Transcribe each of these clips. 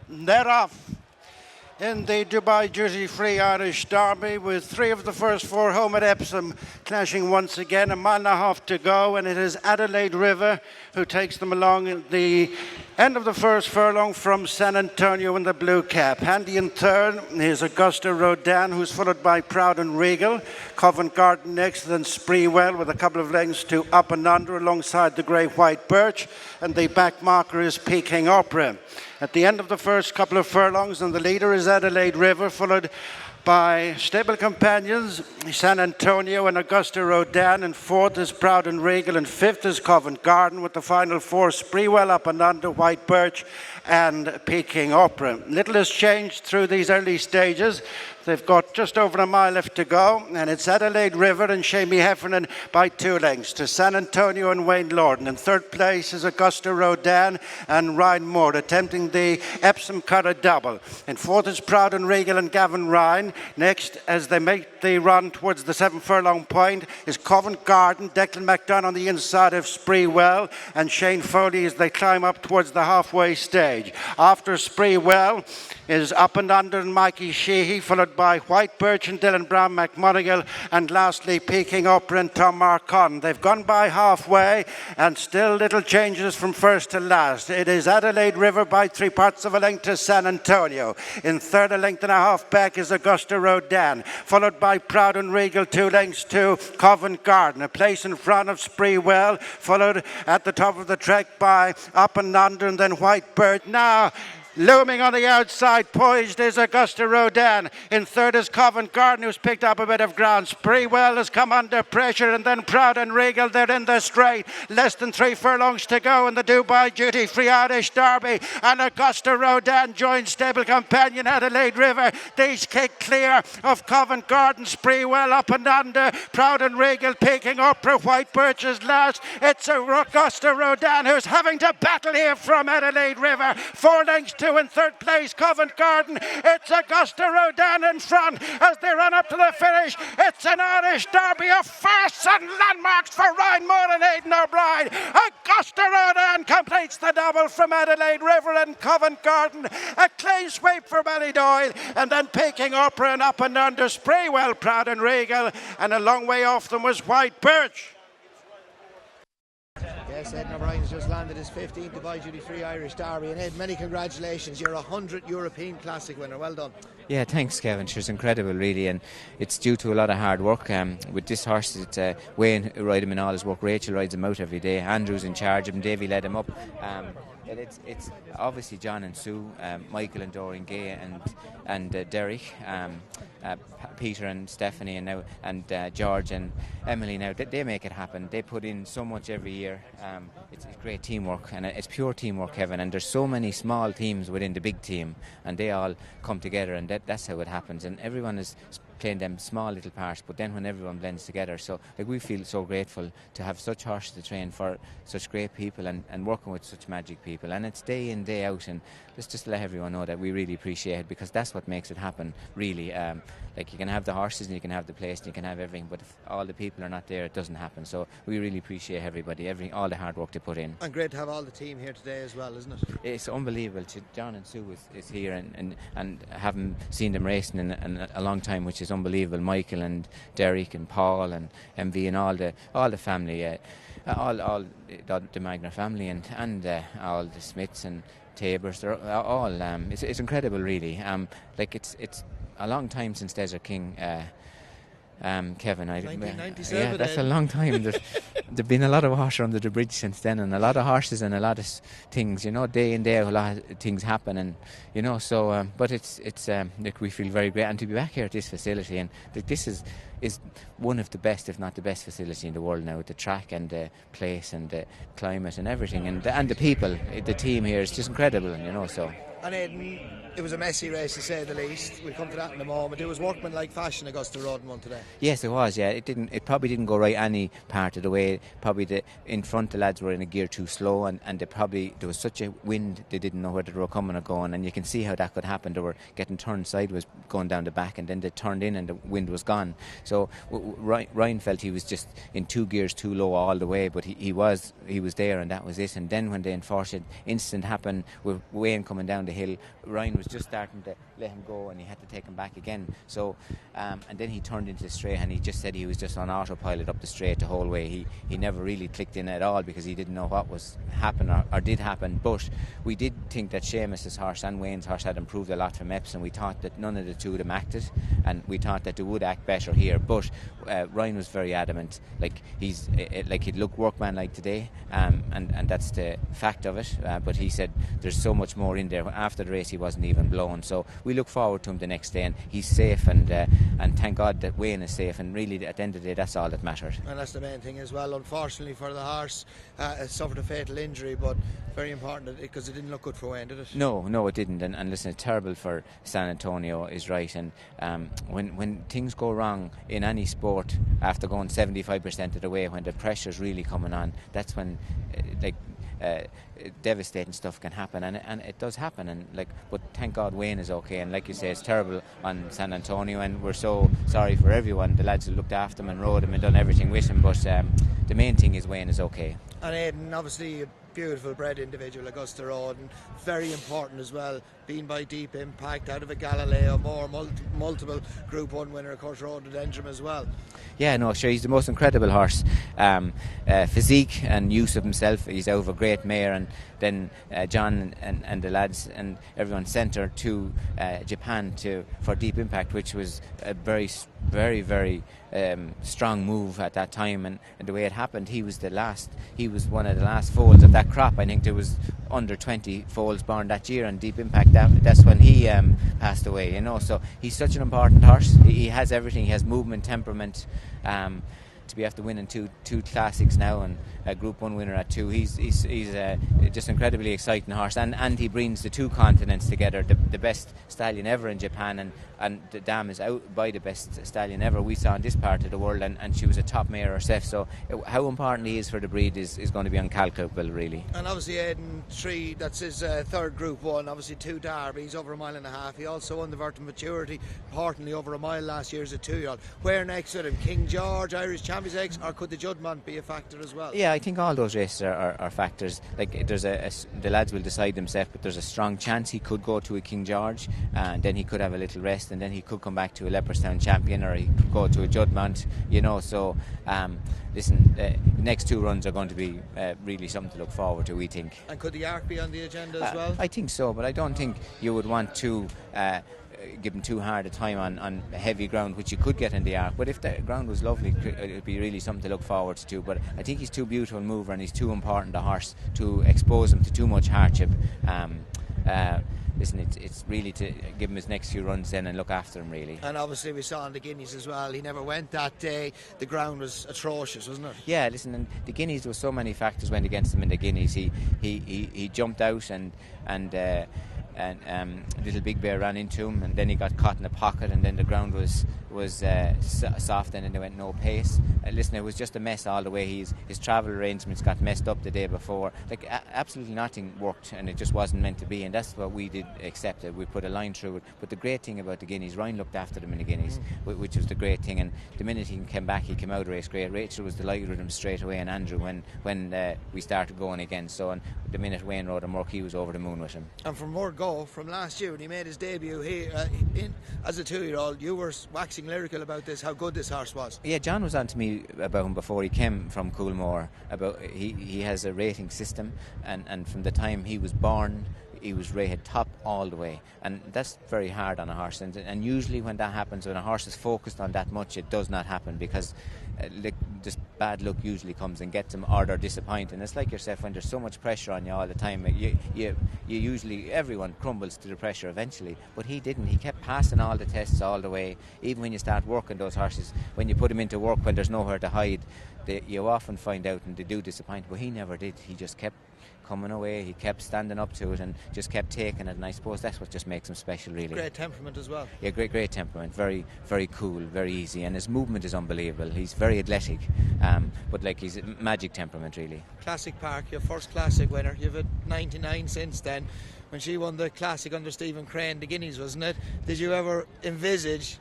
They're off in the Dubai duty-free Irish Derby with 3 of the first 4 home at Epsom clashing once again. 1.5 miles to go, and it is Adelaide River who takes them along at the end of the first furlong from San Antonio in the blue cap. Handy in third is Auguste Rodin, who's followed by Proud and Regal. Covent Garden next, then Spreewell with a couple of lengths to Up and Under alongside the grey white birch, and the back marker is Peking Opera. At the end of the first couple of furlongs, and the leader is Adelaide River, followed by stable companions San Antonio and Auguste Rodin, and fourth is Proud and Regal, and fifth is Covent Garden, with the final 4 Spreewell, Up and Under, White Birch and Peking Opera. Little has changed through these early stages. They've got just over 1 mile left to go, and it's Adelaide River and Shamie Heffernan by 2 lengths to San Antonio and Wayne Lorden. In third place is Auguste Rodin and Ryan Moore attempting the Epsom Curragh double. In fourth is Proud and Regal and Gavin Ryan. Next, as they make the run towards the 7 furlong point, is Covent Garden, Declan McDonagh on the inside of Spreewell, and Shane Foley as they climb up towards the halfway stage. After Spreewell is Up and Under and Mikey Sheehy, followed by White Birch and Dylan Brown McMonigal, and lastly Peking Opera and Tom Marcon. They've gone by halfway, and still little changes from first to last. It is Adelaide River by 3/4 of a length to San Antonio. In third, 1.5 lengths back is Auguste Rodin, followed by Proud and Regal, 2 lengths to Covent Garden. A place in front of Spreewell, followed at the top of the track by Up and Under and then White Birch. Now looming on the outside, poised is Auguste Rodin. In third is Covent Garden, who's picked up a bit of ground. Spreewell has come under pressure, and then Proud and Regal, they're in the straight. Less than 3 furlongs to go in the Dubai duty-free Irish Derby, and Auguste Rodin joins stable companion Adelaide River. These kick clear of Covent Garden. Spreewell, Up and Under, Proud and Regal, Peking Opera, White Birch is last. It's Auguste Rodin who's having to battle here from Adelaide River. 4 lengths to in third place, Covent Garden. It's Auguste Rodin in front as they run up to the finish. It's an Irish Derby of firsts and landmarks for Ryan Moore and Aidan O'Brien. Auguste Rodin completes the double from Adelaide River and Covent Garden. A clean sweep for Ballydoyle, and then Peking Opera and Up and Under, Spreewell, Proud and Regal, and a long way off them was White Birch. Yes, Aidan O'Brien has just landed his 15th Dubai duty-free Irish Derby, and Ed, many congratulations. You're a 100 European Classic winner. Well done. Yeah, thanks, Kevin. It's incredible, really, and it's due to a lot of hard work. With this horse, it's Wayne ride him in all his work. Rachel rides him out every day. Andrew's in charge of him. Davey led him up. But it's obviously John and Sue, Michael and Doreen Gay, and Derek, Peter and Stephanie, and George and Emily. Now they make it happen. They put in so much every year. It's great teamwork, and it's pure teamwork, Kevin. And there's so many small teams within the big team, and they all come together, and that's how it happens. And everyone is playing them small little parts, but then when everyone blends together, so we feel so grateful to have such horses to train for such great people and working with such magic people, and it's day in, day out, and let's just let everyone know that we really appreciate it, because that's what makes it happen, really. Like, you can have the horses and you can have the place and you can have everything, but if all the people are not there, it doesn't happen. So we really appreciate everybody, all the hard work they put in. And great to have all the team here today as well, isn't it? It's unbelievable. John and Sue is here, and haven't seen them racing in a long time, which is unbelievable. Michael and Derek and Paul and MV and all the family, all the Magna family, and all the Smiths and Tabors. They're all it's incredible, really. Like, it's a long time since Desert King, Kevin. 1997. Yeah, that's a long time. There've been a lot of water under the bridge since then, and a lot of horses and a lot of things. Day in day out, a lot of things happen, and so. But it's like, we feel very great, and to be back here at this facility, and this is one of the best, if not the best, facility in the world now. The track and the place and the climate and everything, and the people, the team here is just incredible, so. And Aidan, it was a messy race, to say the least. We'll come to that in a moment. It was workmanlike fashion Auguste Rodin won today. Yes, it was. Yeah, it probably didn't go right any part of the way. Probably in front, the lads were in a gear too slow, and there was such a wind, they didn't know whether they were coming or going, and you can see how that could happen. They were getting turned sideways going down the back, and then they turned in and the wind was gone. So Ryan felt he was just in 2 gears too low all the way, but he was there, and that was it. And then when the unfortunate incident happened with Wayne coming down the hill. Ryan was just starting to let him go, and he had to take him back again. So, and then he turned into the straight, and he just said he was just on autopilot up the straight the whole way. He never really clicked in at all because he didn't know what was happening or did happen. But we did think that Seamus's horse and Wayne's horse had improved a lot from Epsom. We thought that none of the two of them acted, and we thought that they would act better here. But Ryan was very adamant, like he'd look workmanlike today, and that's the fact of it. But he said there's so much more in there. After the race, he wasn't even blown. So we look forward to him the next day, and he's safe, and thank God that Wayne is safe. And really, at the end of the day, that's all that mattered. And that's the main thing as well. Unfortunately for the horse, it suffered a fatal injury, but very important because it didn't look good for Wayne, did it? No, it didn't. And listen, it's terrible for San Antonio, is right. And when things go wrong in any sport, after going 75% of the way, when the pressure's really coming on, that's when devastating stuff can happen, and it does happen. And but thank God Wayne is okay. And like you say, it's terrible on San Antonio, and we're so sorry for everyone, the lads who looked after him and rode him and done everything with him. But the main thing is Wayne is okay. And Aidan, obviously a beautiful bred individual, Auguste Rodin, very important as well, being by Deep Impact, out of a Galileo, multiple Group 1 winner, of course, rhododendron as well. Yeah, no, sure, he's the most incredible horse. Physique and use of himself, he's out of a great mare. And then John and the lads and everyone sent her to Japan for Deep Impact, which was a very, very, very strong move at that time. And the way it happened, he was one of the last foals of that crop. I think there was under 20 foals born that year, and Deep Impact, that's when he passed away, so he's such an important horse. He has everything. He has movement, temperament, to be after winning two classics now, and a Group 1 winner at 2. He's just incredibly exciting horse, and he brings the two continents together. The best stallion ever in Japan, and the dam is out by the best stallion ever we saw in this part of the world, and she was a top mare herself. So how important he is for the breed is going to be incalculable, really. And obviously Aidan, that's his third Group 1, obviously 2 derbies, over a mile and a half. He also won the Verton Maturity, importantly over a mile last year as a 2-year-old. Where next with him? King George, Irish Champions Eggs, or could the Juddmonte be a factor as well? Yeah, I think all those races are factors. There's the lads will decide themselves, but there's a strong chance he could go to a King George, and then he could have a little rest, and then he could come back to a Leopardstown champion, or he could go to a Juddmonte, so listen, the next 2 runs are going to be really something to look forward to, we think. And could the Arc be on the agenda as well? I think so, but I don't think you would want to give him too hard a time on heavy ground, which you could get in the Arc. But if the ground was lovely, it would be really something to look forward to. But I think he's too beautiful mover, and he's too important a horse to expose him to too much hardship. Listen, it's really to give him his next few runs then and look after him, really. And obviously we saw in the Guineas as well, he never went that day. The ground was atrocious, wasn't it? Yeah, listen, and the Guineas, there were so many factors went against him in the Guineas. He jumped out, and Little Big Bear ran into him, and then he got caught in a pocket, and then the ground was soft, and then they went no pace. Listen, it was just a mess all the way. His travel arrangements got messed up the day before. Absolutely nothing worked, and it just wasn't meant to be, and that's what we did accept it. We put a line through it. But the great thing about the Guineas, Ryan looked after them in the Guineas, which was the great thing. And the minute he came back, he came out of race great. Rachel was delighted with him straight away, and Andrew when we started going again. So and the minute Wayne rode him work, he was over the moon with him. And from more go from last year when he made his debut here as a 2-year-old, you were waxing lyrical about this, how good this horse was. Yeah, John was on to me about him before he came from Coolmore. About he has a rating system, and from the time he was born, he was rated top all the way, and that's very hard on a horse. And usually when that happens, when a horse is focused on that much, it does not happen, because just bad luck usually comes and gets them, or they're disappointing. It's like yourself, when there's so much pressure on you all the time, you usually, everyone crumbles to the pressure eventually, but he didn't. He kept passing all the tests all the way. Even when you start working those horses, when you put them into work when there's nowhere to hide, you often find out and they do disappoint, but he never did. He just kept coming away, he kept standing up to it and just kept taking it, and I suppose that's what just makes him special, really. Great temperament as well. Yeah, great temperament, very, very cool, very easy, and his movement is unbelievable. He's very athletic, but he's a magic temperament, really. Classic Park, your first classic winner. You've had 99 since then. When she won the classic under Stephen Crane, the Guineas, wasn't it? Did you ever envisage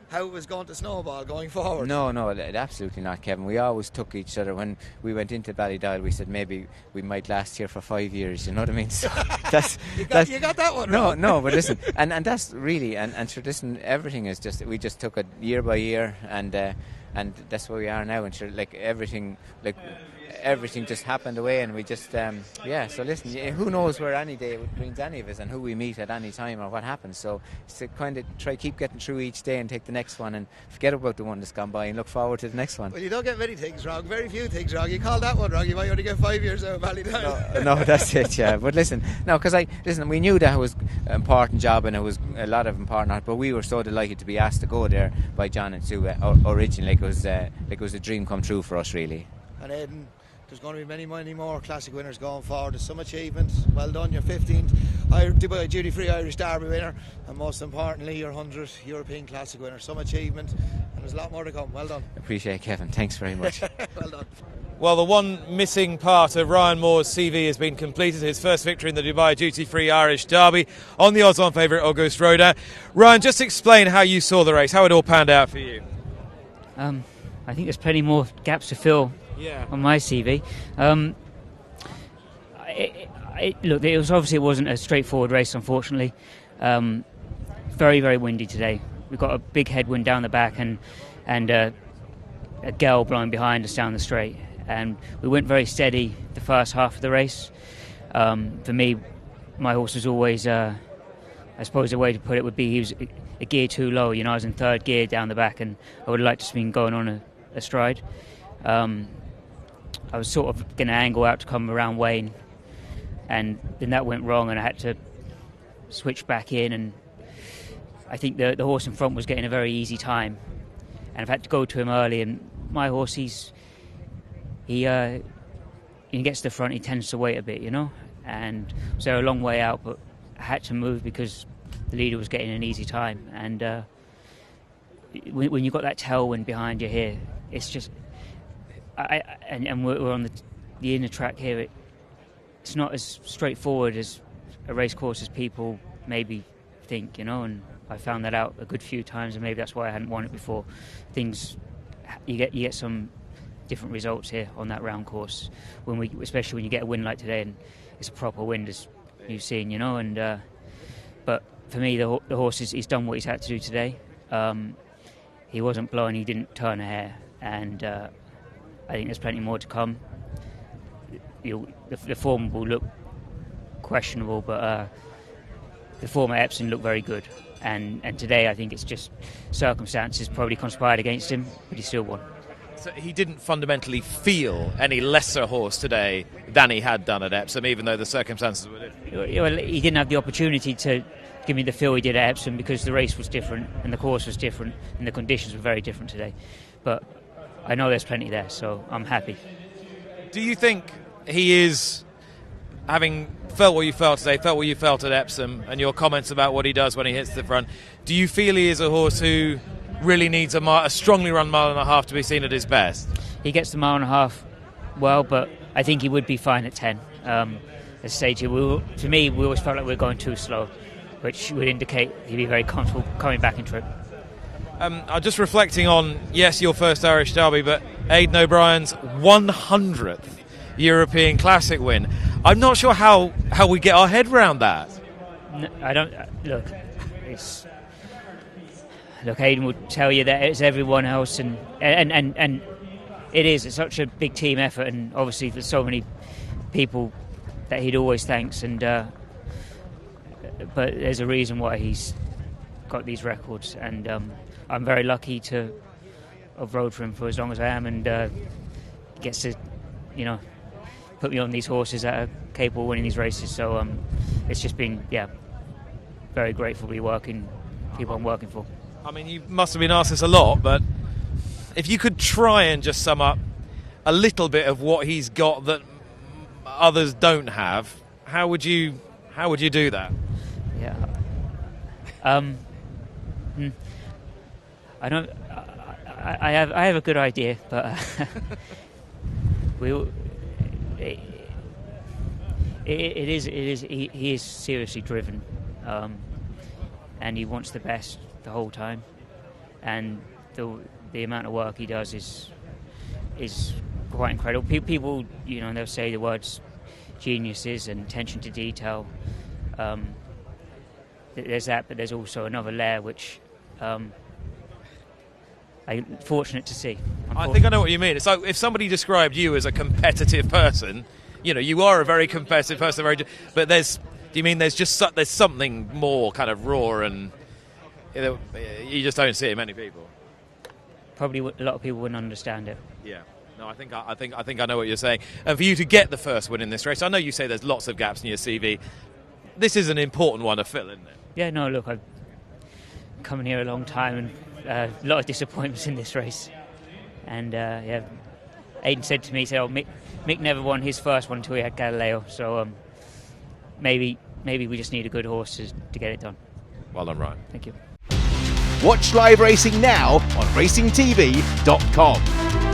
how it was going to snowball going forward? No, absolutely not, Kevin. We always took each other. When we went into Ballydoyle, we said maybe we might last here for 5 years, you know what I mean? So You got that one no, wrong. no. But listen, and that's really and sure. Listen, everything is just we just took it year by year, and that's where we are now. And sure, like everything just happened away, and we just so listen, who knows where any day brings any of us and who we meet at any time or what happens. So it's to kind of keep getting through each day and take the next one and forget about the one that's gone by and look forward to the next one. Well, you don't get many things wrong, very few things wrong. You call that one wrong, you might only get 5 years out of Ballydoyle. No, that's it, yeah. But listen, because we knew that it was an important job and it was a lot of important, but we were so delighted to be asked to go there by John and Sue originally. It was a dream come true for us, really. And Aidan, there's going to be many more classic winners going forward. There's some achievements. Well done, your 15th Dubai duty-free Irish Derby winner, and most importantly your 100th European classic winner. Some achievement, and there's a lot more to come. Well done. Appreciate it, Kevin. Thanks very much. Well done. Well, the one missing part of Ryan Moore's CV has been completed. His first victory in the Dubai duty-free Irish Derby on the odds-on favourite Auguste Rodin. Ryan, just explain how you saw the race, how it all panned out for you. I think there's plenty more gaps to fill on my CV. Look, it wasn't a straightforward race, unfortunately. Very, very windy today. We've got a big headwind down the back and a gale blowing behind us down the straight. And we went very steady the first half of the race. For me, my horse was always, I suppose the way to put it would be he was a gear too low. I was in third gear down the back, and I would have liked to have been going on a stride. I was sort of going to angle out to come around Wayne, and then that went wrong, and I had to switch back in. And I think the horse in front was getting a very easy time, and I've had to go to him early. And my horse, he gets to the front, he tends to wait a bit, and so a long way out, but I had to move because the leader was getting an easy time. And when you've got that tailwind behind you here, it's just we're on the inner track here. It's not as straightforward as a racecourse as people maybe think, and I found that out a good few times, and maybe that's why I hadn't won it before. You get some different results here on that round course especially when you get a win like today, and it's a proper win as you've seen, and but for me the horse he's done what he's had to do today. He wasn't blowing, he didn't turn a hair, and I think there's plenty more to come. The form will look questionable, but the form at Epsom looked very good, and today I think it's just circumstances probably conspired against him, but he still won. So he didn't fundamentally feel any lesser horse today than he had done at Epsom, even though the circumstances were different. Well, he didn't have the opportunity to give me the feel he did at Epsom because the race was different and the course was different and the conditions were very different today. But I know there's plenty there, so I'm happy. Do you think he is, having felt what you felt today, felt what you felt at Epsom, and your comments about what he does when he hits the front, do you feel he is a horse who really needs a strongly run mile and a half to be seen at his best? He gets the mile and a half well, but I think he would be fine at 10. As I say to you, to me, we always felt like we were going too slow, which would indicate he'd be very comfortable coming back into it. I'm just reflecting on, yes, your first Irish Derby, but Aidan O'Brien's 100th European Classic win. I'm not sure how we get our head round that. No, I don't. Look, Aidan would tell you that it's everyone else, and it is. It's such a big team effort, and obviously there's so many people that he'd always thanks. And but there's a reason why he's got these records, and I'm very lucky to have rode for him for as long as I am, and gets to, put me on these horses that are capable of winning these races. So it's just been, very grateful to be working people I'm working for. I mean, you must have been asked this a lot, but if you could try and just sum up a little bit of what he's got that others don't have, how would you do that? Yeah. I don't. I have a good idea, but it is. He is seriously driven, and he wants the best the whole time, and the amount of work he does is quite incredible. People, they'll say the words geniuses and attention to detail. There's that, but there's also another layer which I'm fortunate to see. I think I know what you mean. So if somebody described you as a competitive person, you are a very competitive person, but do you mean there's something more kind of raw and you just don't see it in many people? Probably a lot of people wouldn't understand it. Yeah. No, I think I know what you're saying. And for you to get the first win in this race, I know you say there's lots of gaps in your CV. This is an important one to fill, isn't it? Yeah, no, look, I've come here a long time and a lot of disappointments in this race. And, Aidan said to me, Mick never won his first one until he had Galileo, so maybe we just need a good horse to get it done. Well done, Ryan. Thank you. Watch live racing now on racingtv.com.